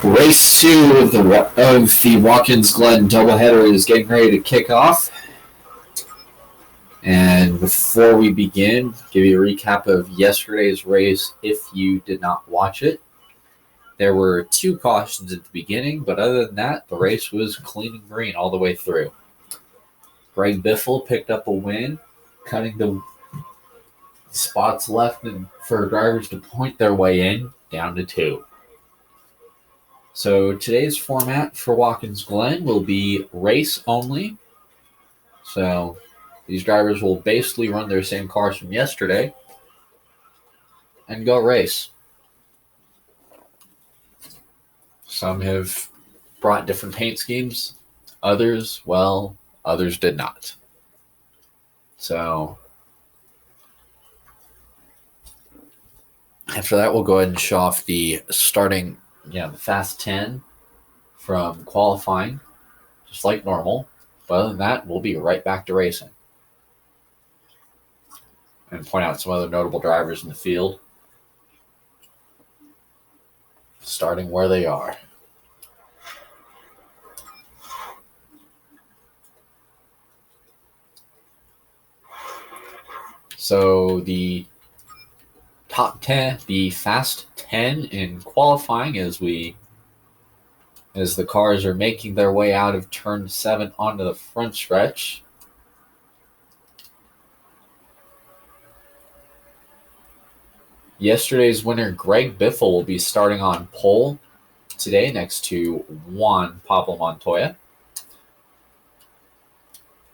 Race two of the Watkins Glen doubleheader is getting ready to kick off. And before we begin, give you a recap of yesterday's race if you did not watch it. There were two cautions at the beginning, but other than that, the race was clean and green all the way through. Greg Biffle picked up a win, cutting the spots left for drivers to point their way in down to 2. So today's format for Watkins Glen will be race only. So these drivers will basically run their same cars from yesterday and go race. Some have brought different paint schemes. Others did not. So after that, we'll go ahead and show off the starting, the Fast 10 from qualifying, just like normal. But other than that, we'll be right back to racing. And point out some other notable drivers in the field, starting where they are. So the top 10, the Fast 10 in qualifying as the cars are making their way out of turn 7 onto the front stretch. Yesterday's winner, Greg Biffle, will be starting on pole today next to Juan Pablo Montoya.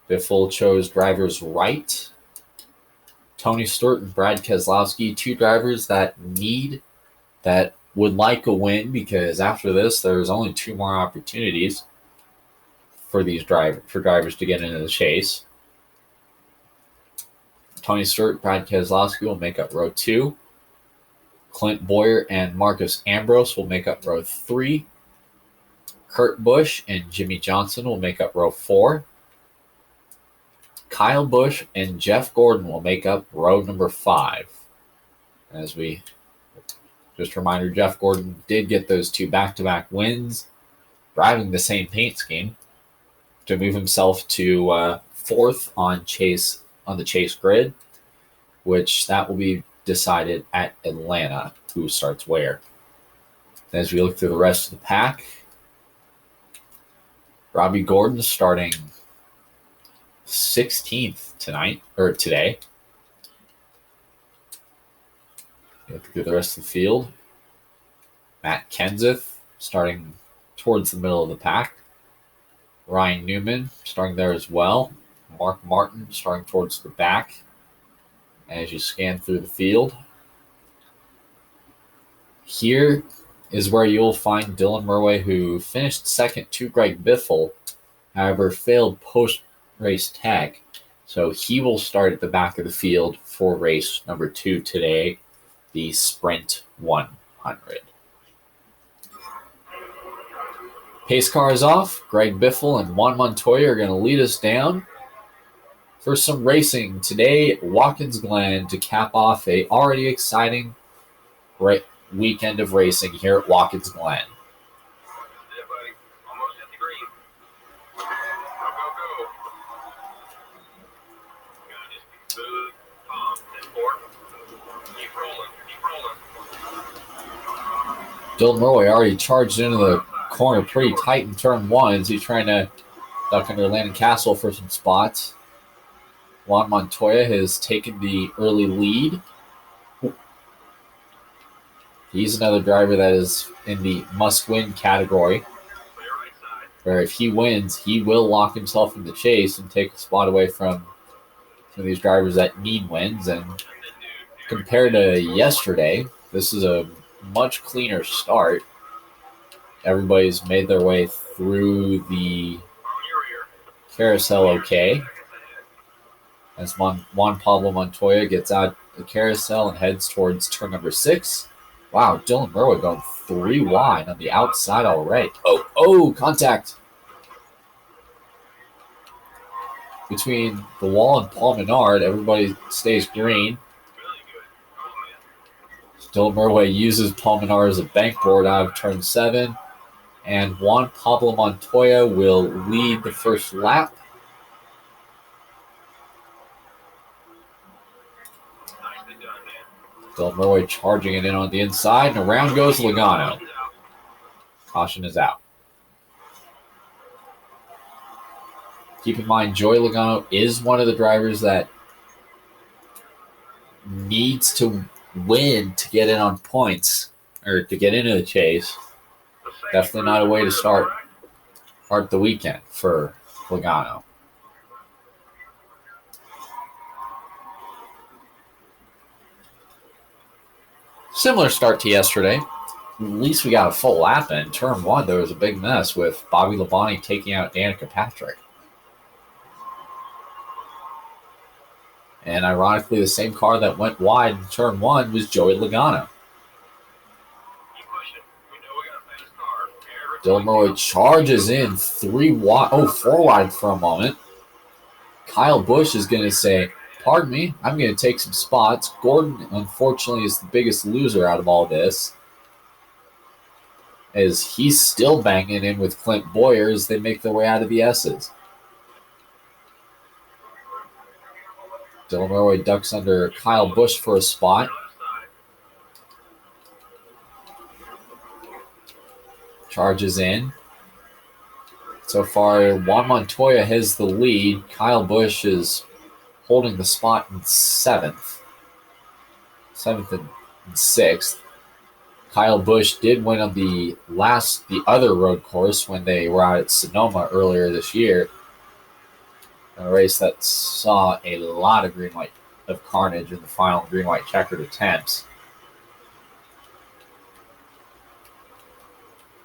Biffle chose drivers right. Tony Stewart and Brad Keselowski, two drivers that would like a win, because after this, there's only 2 more opportunities for drivers to get into the chase. Tony Stewart, Brad Keselowski will make up row 2. Clint Boyer and Marcus Ambrose will make up row 3. Kurt Busch and Jimmy Johnson will make up row 4. Kyle Busch and Jeff Gordon will make up row number 5. Just a reminder, Jeff Gordon did get those 2 back-to-back wins, driving the same paint scheme, to move himself to 4th on the chase grid, which that will be decided at Atlanta, who starts where. As we look through the rest of the pack, Robbie Gordon starting 16th today. Look through the rest of the field. Matt Kenseth starting towards the middle of the pack. Ryan Newman starting there as well. Mark Martin starting towards the back. As you scan through the field, here is where you'll find Dylan Murway, who finished second to Greg Biffle, however failed post-race tag. So he will start at the back of the field for race number 2 today, the Sprint 100. Pace car is off. Greg Biffle and Juan Montoya are going to lead us down for some racing today at Watkins Glen to cap off a already exciting weekend of racing here at Watkins Glen. Yeah, buddy. Almost hit the green. Go, go, go. Gotta just be smooth, calm, and forward. Keep rolling. Dylan Murway already charged into the corner pretty tight in turn 1 as he's trying to duck under Landon Castle for some spots. Juan Montoya has taken the early lead. He's another driver that is in the must-win category, where if he wins, he will lock himself in the chase and take a spot away from some of these drivers that need wins. And compared to yesterday, this is a much cleaner start. Everybody's made their way through the carousel okay, as Juan Pablo Montoya gets out the carousel and heads towards turn number 6. Wow, Dylan Murway going 3 wide on the outside already. Oh, contact between the wall and Paul Menard. Everybody stays green. Dylan Murway uses Paul Menard as a bank board out of turn 7. And Juan Pablo Montoya will lead the first lap. Dylan Murray charging it in on the inside, and around goes Logano. Caution is out. Keep in mind, Joey Logano is one of the drivers that needs to win to get in on points, or to get into the chase. Definitely not a way to start the weekend for Logano. Similar start to yesterday. At least we got a full lap in. Turn 1, there was a big mess with Bobby Labonte taking out Danica Patrick. And ironically, the same car that went wide in turn 1 was Joey Logano. Dylan Murray charges in 4 wide for a moment. Kyle Busch is going to say, pardon me, I'm going to take some spots. Gordon, unfortunately, is the biggest loser out of all this, as he's still banging in with Clint Boyer as they make their way out of the S's. Dylan Murray ducks under Kyle Busch for a spot. Charges in. So far, Juan Montoya has the lead. Kyle Busch is holding the spot in 7th. 7th and 6th. Kyle Busch did win on the other road course when they were out at Sonoma earlier this year. A race that saw a lot of green-white of carnage in the final green-white checkered attempts.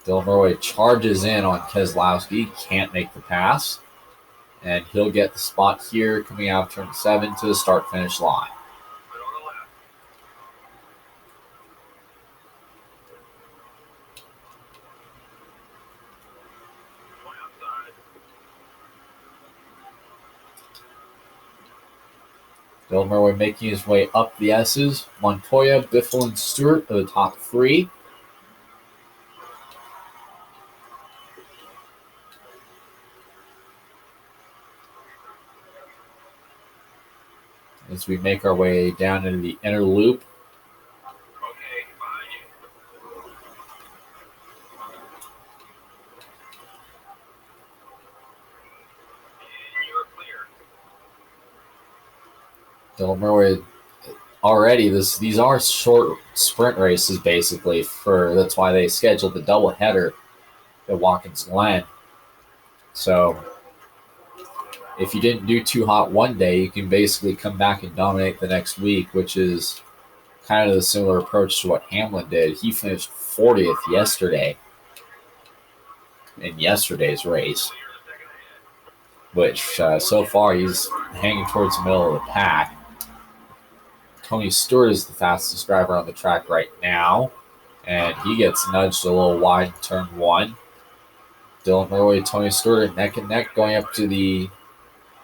Dylan Murray charges in on Keselowski, can't make the pass, and he'll get the spot here coming out of turn 7 to the start-finish line. Dylan Murray making his way up the S's. Montoya, Biffle, and Stewart are the top 3. As we make our way down into the inner loop. Dylan Murray already, these are short sprint races basically. That's why they scheduled the doubleheader at Watkins Glen. So if you didn't do too hot one day, you can basically come back and dominate the next week, which is kind of the similar approach to what Hamlin did. He finished 40th yesterday in yesterday's race, which so far he's hanging towards the middle of the pack. Tony Stewart is the fastest driver on the track right now, and he gets nudged a little wide in turn 1. Dylan Murray and Tony Stewart are neck and neck going up to the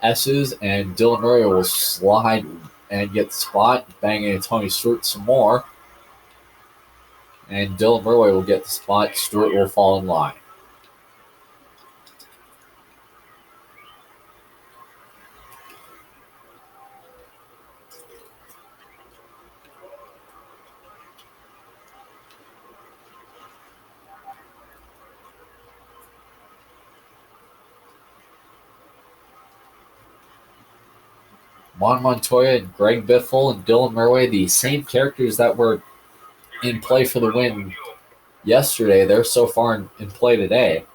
S's, and Dylan Murray will slide and get the spot, banging into Tony Stewart some more. And Dylan Murray will get the spot. Stewart will fall in line. Juan Montoya and Greg Biffle and Dylan Murray, the same characters that were in play for the win yesterday, they're so far in play today.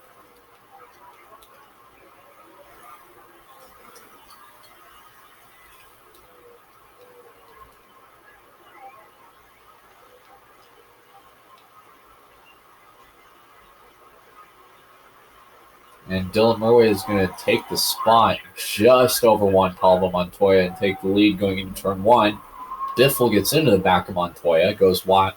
And Dylan Murray is going to take the spot just over Juan Pablo Montoya and take the lead going into turn 1. Biffle gets into the back of Montoya, goes wide,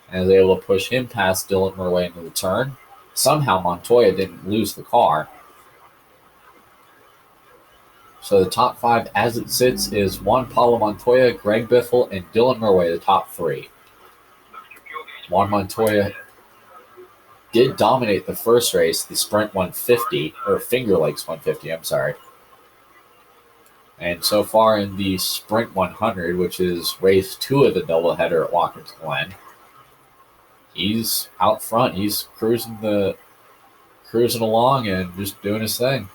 and is able to push him past Dylan Murray into the turn. Somehow Montoya didn't lose the car. So the top 5 as it sits is Juan Pablo Montoya, Greg Biffle, and Dylan Murray, the top 3. Juan Montoya did dominate the first race, the Sprint 150, or Finger Lakes 150, I'm sorry. And so far in the Sprint 100, which is race 2 of the doubleheader at Watkins Glen, he's out front. He's cruising along and just doing his thing.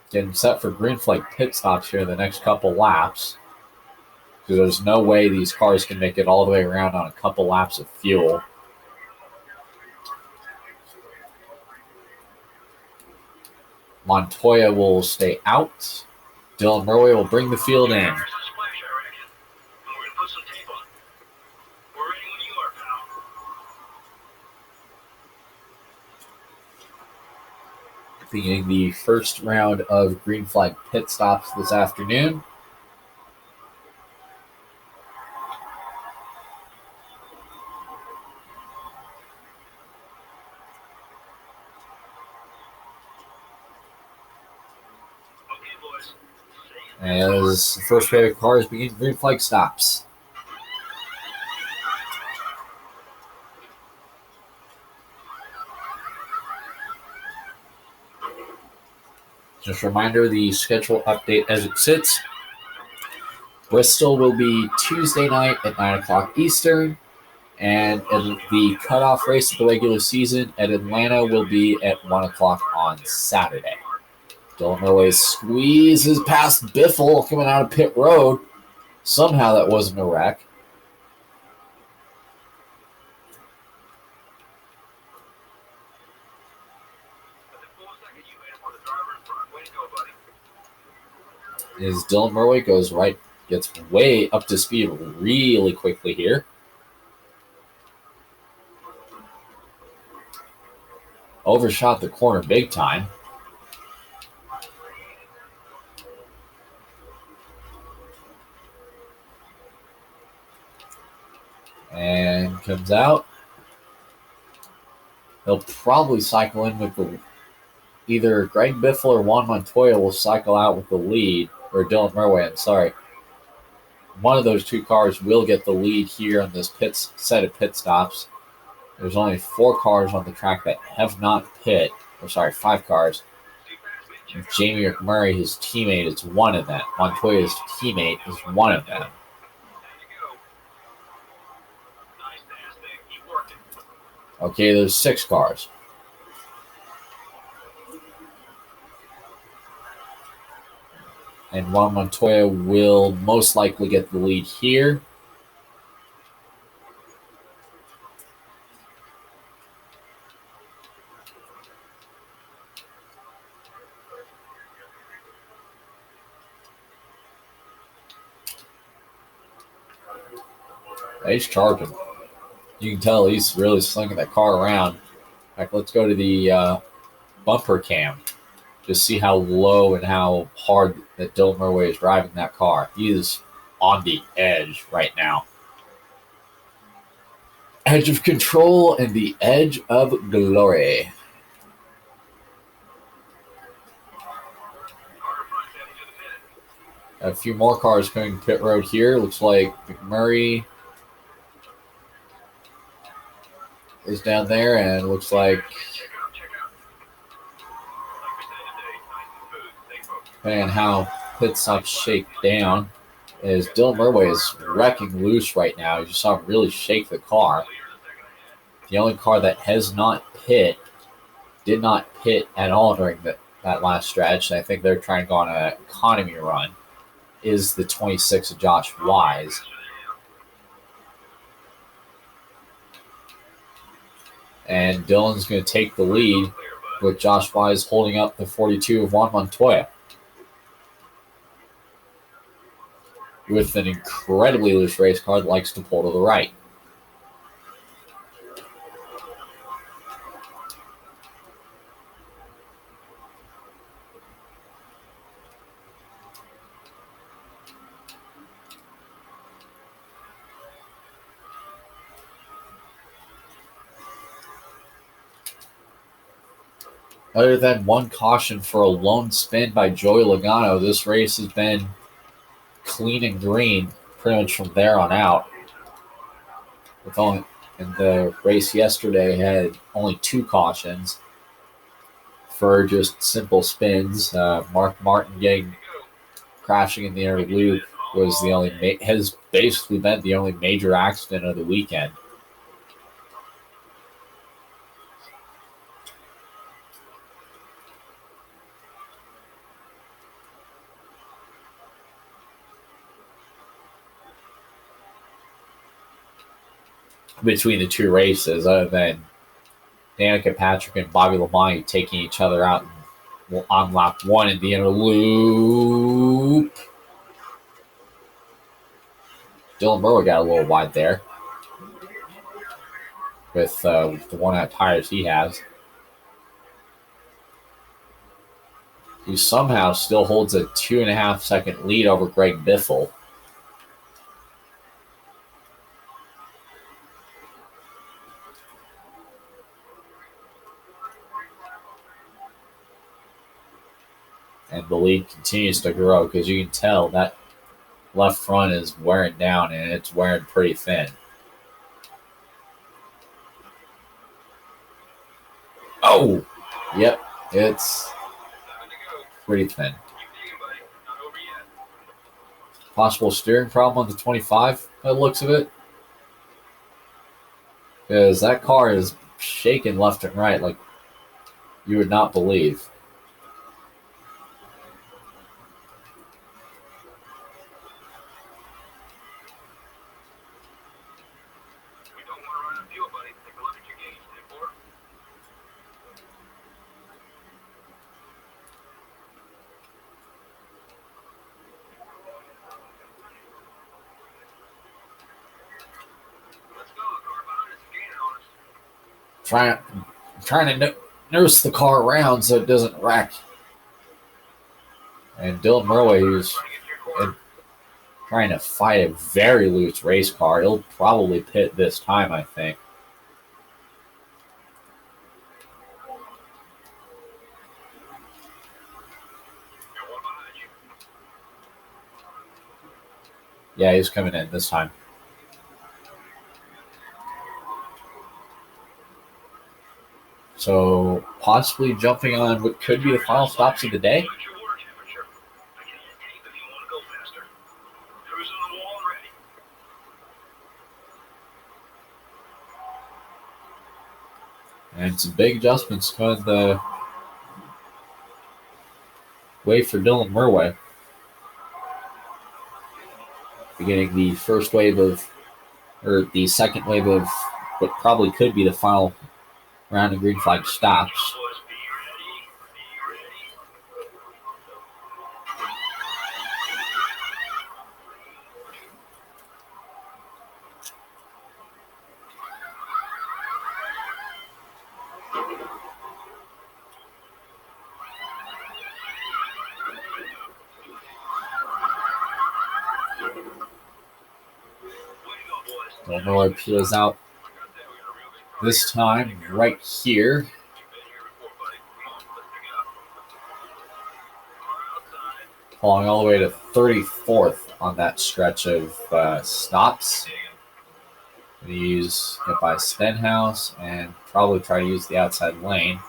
Getting set for green flag pit stops here in the next couple laps. Because there's no way these cars can make it all the way around on a couple laps of fuel. Montoya will stay out. Dylan Murray will bring the field in. Beginning the first round of green flag pit stops this afternoon. As the first pair of cars begin green flag stops. Just a reminder, the schedule update as it sits. Bristol will be Tuesday night at 9 o'clock Eastern, and the cutoff race of the regular season at Atlanta will be at 1 o'clock on Saturday. Dylan Murray squeezes past Biffle coming out of pit road. Somehow that wasn't a wreck. As Dylan Murray goes right, gets way up to speed really quickly here. Overshot the corner big time. And comes out. He'll probably cycle in with the... Either Greg Biffle or Juan Montoya will cycle out with the lead. Or Dylan Murray, I'm sorry. One of those two cars will get the lead here on this set of pit stops. There's only 4 cars on the track that have not pit. Or sorry, 5 cars. Jamie McMurray, his teammate, is one of them. Montoya's teammate is one of them. Okay, there's 6 cars. And Juan Montoya will most likely get the lead here. He's charging. You can tell he's really slinging that car around. In fact, let's go to the bumper cam. Just see how low and how hard that Dylan Murray is driving that car. He is on the edge right now. Edge of control and the edge of glory. A few more cars coming to pit road here. Looks like McMurray is down there, and looks like, depending on how pit stops shake down, as Dylan Murray is wrecking loose right now. You just saw him really shake the car. The only car that has not did not pit at all during that last stretch, and I think they're trying to go on an economy run, is the 26 of Josh Wise. And Dylan's going to take the lead with Josh Wise holding up the 42 of Juan Montoya. With an incredibly loose race car that likes to pull to the right. other than one caution for a lone spin by Joey Logano, this race has been clean and green pretty much from there on out. And the race yesterday had only 2 cautions for just simple spins. Mark Martin crashing in the inner loop was has basically been the only major accident of the weekend. Between the 2 races, other than Danica Patrick and Bobby Lamont taking each other out on lap 1 in the inner loop. Dylan Burrow got a little wide there with the one-out tires he has. He somehow still holds a 2.5-second lead over Greg Biffle. And the lead continues to grow because you can tell that left front is wearing down and it's wearing pretty thin. Oh! Yep, it's pretty thin. Possible steering problem on the 25 by the looks of it. Because that car is shaking left and right like you would not believe. Trying to nurse the car around so it doesn't wreck. And Dylan Murray, who's trying to fight a very loose race car, he'll probably pit this time, I think. Yeah, he's coming in this time. So possibly jumping on what could be the final stops of the day. And some big adjustments coming the way for Dylan Murray. Beginning the first wave of, or the second wave of what probably could be the final round of green flag stops. Illinois peels out this time right here. Falling all the way to 34th on that stretch of stops. Going to get by Stenhouse and probably try to use the outside lane.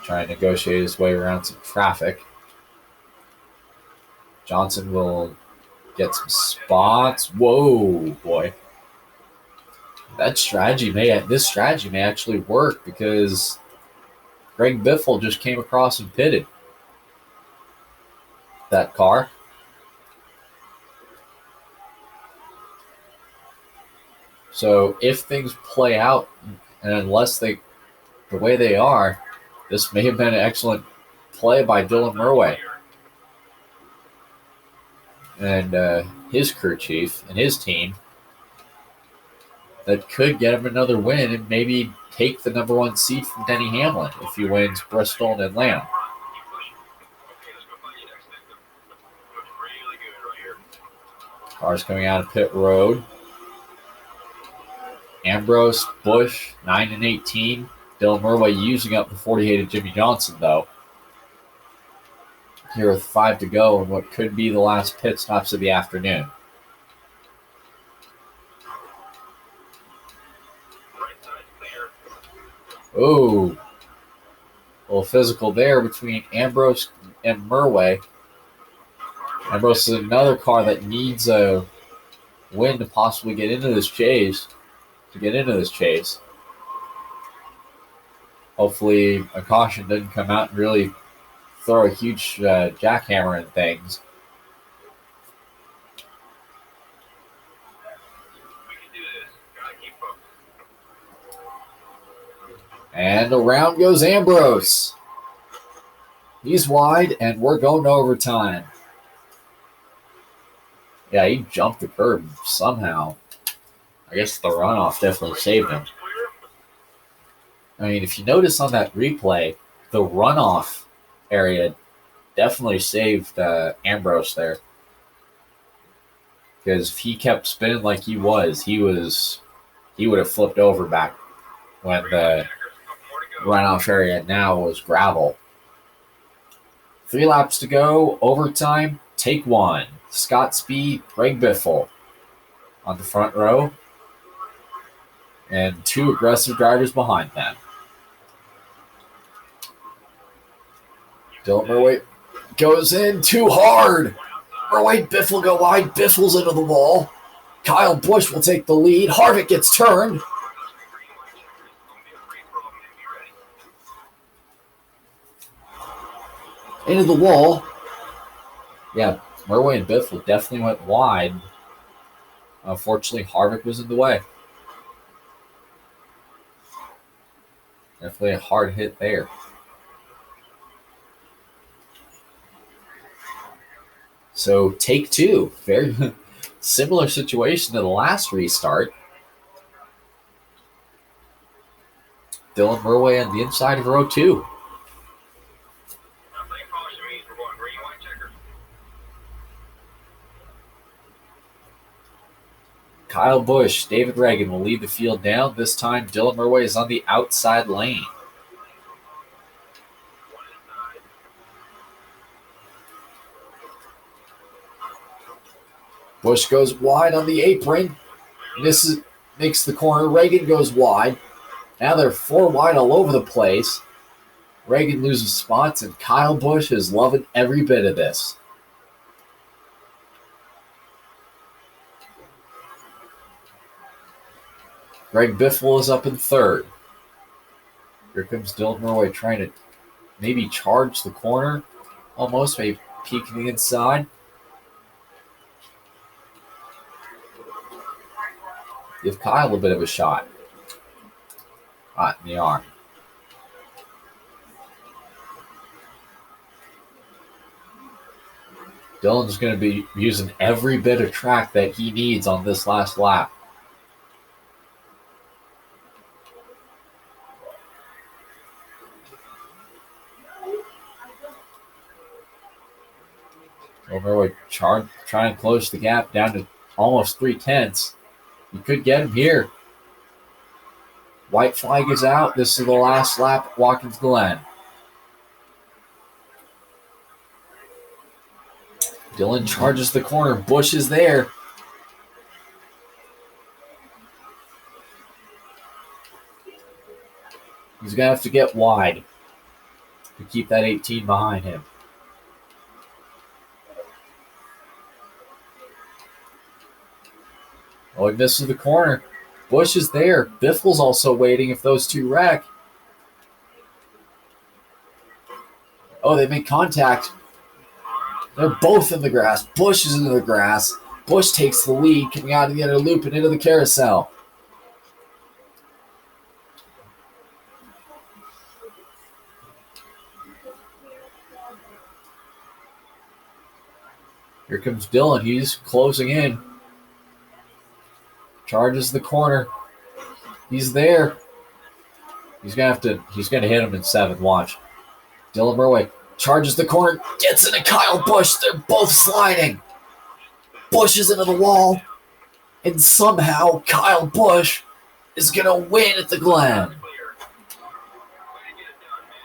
Try to negotiate his way around some traffic. Johnson will get some spots. Whoa, boy. This strategy may actually work because Greg Biffle just came across and pitted that car. So if things play out, and unless the way they are, this may have been an excellent play by Dylan Murray and his crew chief and his team that could get him another win and maybe take the number 1 seed from Denny Hamlin if he wins Bristol and Atlanta. Cars coming out of pit road. Ambrose, Bush, 9 and 18. Dylan Murway using up the 48 of Jimmy Johnson, though. Here with 5 to go and what could be the last pit stops of the afternoon. Oh, a little physical there between Ambrose and Murway. Ambrose is another car that needs a win to possibly get into this chase. Hopefully a caution doesn't come out and really throw a huge jackhammer in things. And around goes Ambrose. He's wide, and we're going to overtime. Yeah, he jumped the curb somehow. I guess the runoff definitely saved him. I mean, if you notice on that replay, the runoff area definitely saved Ambrose there. Because if he kept spinning like he would have flipped over back when the runoff area now was gravel. 3 laps to go, overtime, take 1. Scott Speed, Greg Biffle on the front row, and 2 aggressive drivers behind them. Dylan Murway goes in too hard. Murway, Biffle go wide. Biffle's into the wall. Kyle Busch will take the lead. Harvick gets turned. Into the wall. Yeah, Murway and Biffle definitely went wide. Unfortunately, Harvick was in the way. Definitely a hard hit there. So take 2. Very similar situation to the last restart. Dylan Murway on the inside of row 2. Kyle Busch, David Reagan will lead the field down. This time, Dylan Murway is on the outside lane. Busch goes wide on the apron. Makes the corner. Reagan goes wide. Now they're 4 wide all over the place. Reagan loses spots, and Kyle Busch is loving every bit of this. Greg Biffle is up in 3rd. Here comes Dylan Murway trying to maybe charge the corner. Almost, maybe peeking the inside. Give Kyle a bit of a shot. Hot in the arm. Dylan's going to be using every bit of track that he needs on this last lap. Murway trying to close the gap down to almost 3/10. You could get him here. White flag is out. This is the last lap at Watkins Glen. Dylan charges the corner. Busch is there. He's going to have to get wide to keep that 18 behind him. Oh, he misses the corner. Busch is there. Biffle's also waiting if those 2 wreck. Oh, they make contact. They're both in the grass. Busch is into the grass. Busch takes the lead coming out of the inner loop and into the carousel. Here comes Dylan. He's closing in. Charges the corner. He's there. He's gonna hit him in 7th. Watch. Dylan Murway charges the corner. Gets into Kyle Busch. They're both sliding. Busch is into the wall. And somehow Kyle Busch is going to win at the Glen. Clear. Way to get it done, man.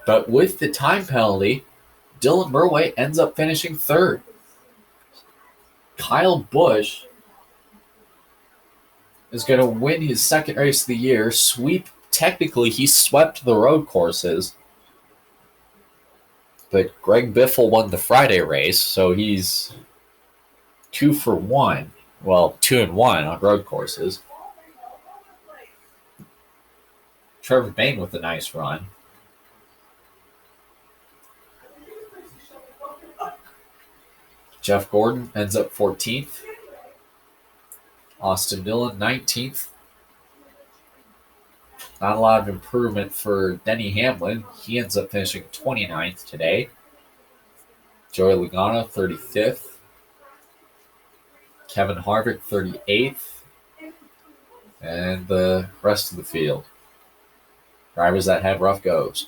But with the time penalty, Dylan Murway ends up finishing third. Kyle Busch is going to win his second race of the year. Technically, he swept the road courses. But Greg Biffle won the Friday race, so he's 2 for 1. Well, 2 and 1 on road courses. Trevor Bayne with a nice run. Jeff Gordon ends up 14th. Austin Dillon 19th. Not a lot of improvement for Denny Hamlin. He ends up finishing 29th today. Joey Logano 35th. Kevin Harvick 38th. And the rest of the field. Drivers that had rough goes.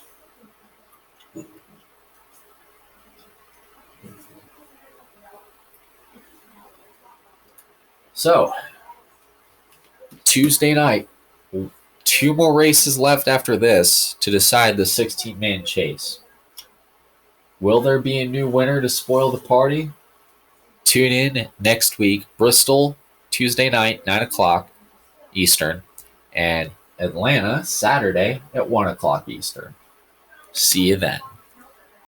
So, Tuesday night, 2 more races left after this to decide the 16-man chase. Will there be a new winner to spoil the party? Tune in next week. Bristol, Tuesday night, 9 o'clock Eastern. And Atlanta, Saturday at 1 o'clock Eastern. See you then.